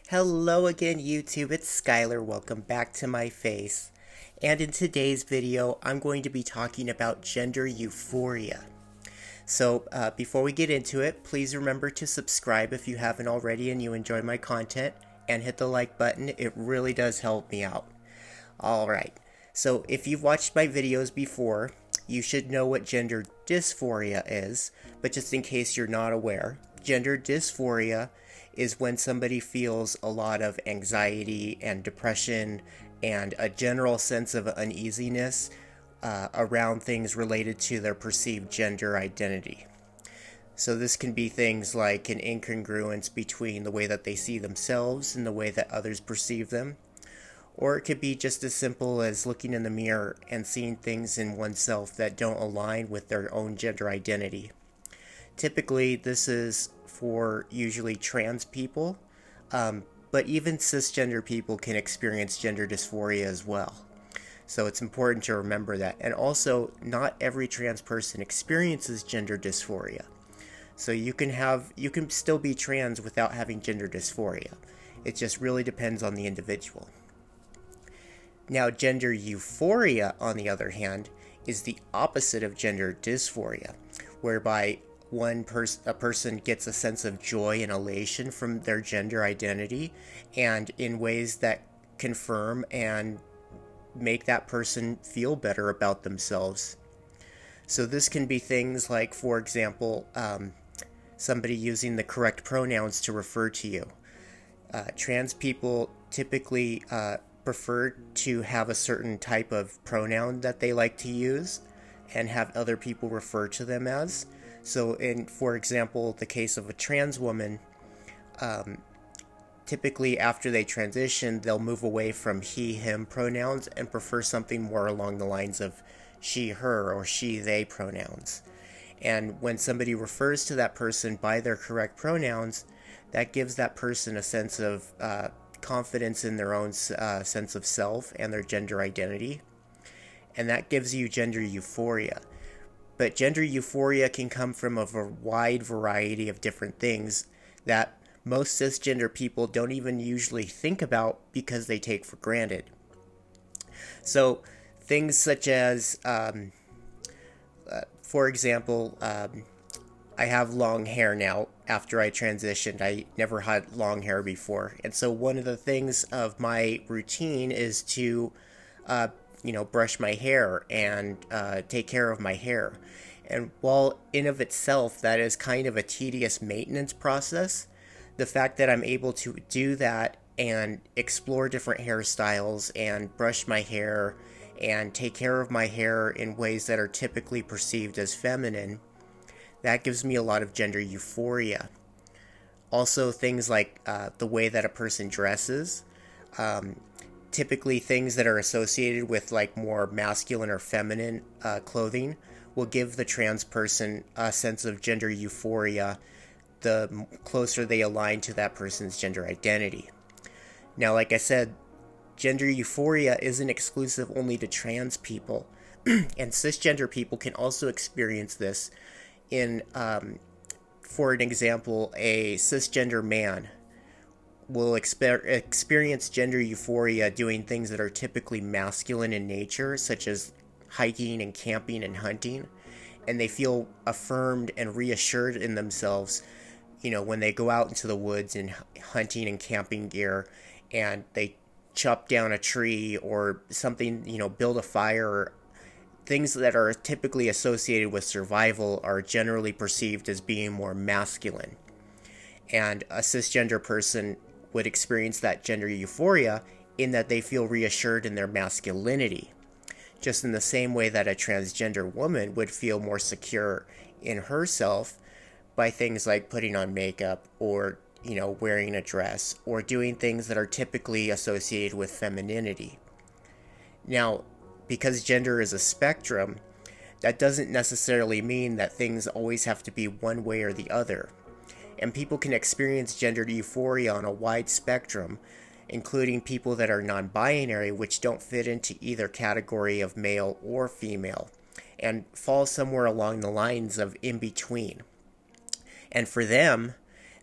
Hello again, YouTube. It's Skylar. Welcome back to my face. And in today's video, I'm going to be talking about gender euphoria. So before we get into it, please remember to subscribe if you haven't already and you enjoy my content, and hit the like button. It really does help me out. Alright, so if you've watched my videos before, you should know what gender dysphoria is, but just in case you're not aware, gender dysphoria is when somebody feels a lot of anxiety and depression and a general sense of uneasiness around things related to their perceived gender identity. So this can be things like an incongruence between the way that they see themselves and the way that others perceive them. Or it could be just as simple as looking in the mirror and seeing things in oneself that don't align with their own gender identity. Typically, this is for usually trans people, but even cisgender people can experience gender dysphoria as well. So it's important to remember that. And also, not every trans person experiences gender dysphoria. So you can still be trans without having gender dysphoria. It just really depends on the individual. Now, gender euphoria, on the other hand, is the opposite of gender dysphoria, whereby a person gets a sense of joy and elation from their gender identity, and in ways that confirm and make that person feel better about themselves. So this can be things like, for example, somebody using the correct pronouns to refer to you. Trans people typically prefer to have a certain type of pronoun that they like to use and have other people refer to them as. So for example, the case of a trans woman, typically after they transition, they'll move away from he, him pronouns and prefer something more along the lines of she, her, or she, they pronouns. And when somebody refers to that person by their correct pronouns, that gives that person a sense of confidence in their own sense of self and their gender identity. And that gives you gender euphoria. But gender euphoria can come from a wide variety of different things that most cisgender people don't even usually think about because they take for granted. So things such as, for example, I have long hair now after I transitioned. I never had long hair before. And so one of the things of my routine is to brush my hair and take care of my hair. And while in of itself that is kind of a tedious maintenance process, the fact that I'm able to do that and explore different hairstyles and brush my hair and take care of my hair in ways that are typically perceived as feminine, that gives me a lot of gender euphoria. Also, things like the way that a person dresses, typically things that are associated with like more masculine or feminine clothing will give the trans person a sense of gender euphoria the closer they align to that person's gender identity. Now, like I said, gender euphoria isn't exclusive only to trans people, and cisgender people can also experience this in, for an example, a cisgender man will experience gender euphoria doing things that are typically masculine in nature, such as hiking and camping and hunting, and they feel affirmed and reassured in themselves, when they go out into the woods in hunting and camping gear, and they chop down a tree or something, build a fire. Things that are typically associated with survival are generally perceived as being more masculine. And a cisgender person would experience that gender euphoria in that they feel reassured in their masculinity, just in the same way that a transgender woman would feel more secure in herself by things like putting on makeup or, wearing a dress or doing things that are typically associated with femininity. Now, because gender is a spectrum, that doesn't necessarily mean that things always have to be one way or the other. And people can experience gender euphoria on a wide spectrum, including people that are non-binary, which don't fit into either category of male or female, and fall somewhere along the lines of in between. And for them,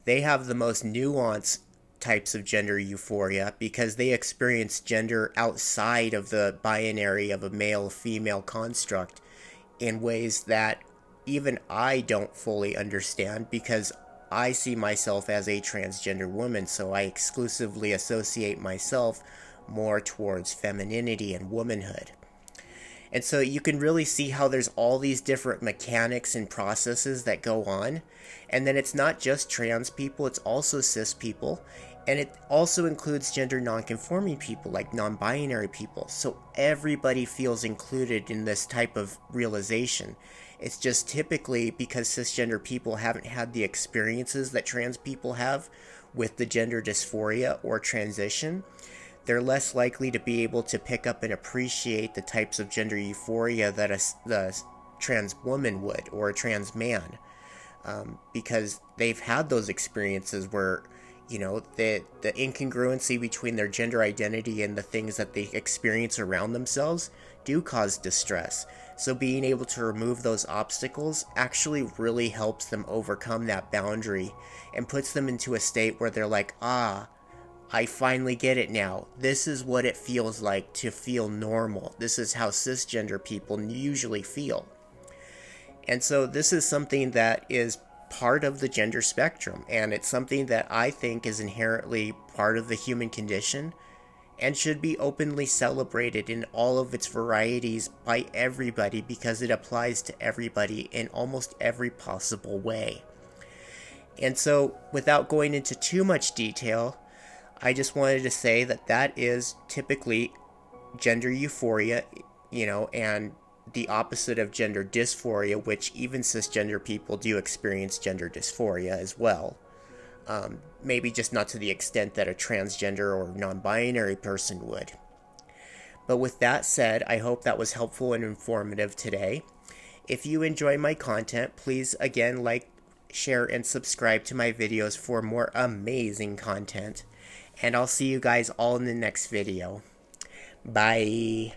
they have the most nuanced types of gender euphoria because they experience gender outside of the binary of a male-female construct in ways that even I don't fully understand because I see myself as a transgender woman, so I exclusively associate myself more towards femininity and womanhood. And so you can really see how there's all these different mechanics and processes that go on. And then it's not just trans people, it's also cis people. And it also includes gender nonconforming people, like non-binary people. So everybody feels included in this type of realization. It's just typically because cisgender people haven't had the experiences that trans people have with the gender dysphoria or transition. They're less likely to be able to pick up and appreciate the types of gender euphoria that the trans woman would, or a trans man, because they've had those experiences where, you know, the incongruency between their gender identity and the things that they experience around themselves do cause distress. So being able to remove those obstacles actually really helps them overcome that boundary and puts them into a state where they're like, I finally get it now. This is what it feels like to feel normal. This is how cisgender people usually feel. And so this is something that is part of the gender spectrum, and it's something that I think is inherently part of the human condition and should be openly celebrated in all of its varieties by everybody because it applies to everybody in almost every possible way. And so, without going into too much detail, I just wanted to say that that is typically gender euphoria, you know, and the opposite of gender dysphoria, which even cisgender people do experience gender dysphoria as well. Maybe just not to the extent that a transgender or non-binary person would. But with that said, I hope that was helpful and informative today. If you enjoy my content, please again like, share, and subscribe to my videos for more amazing content. And I'll see you guys all in the next video. Bye.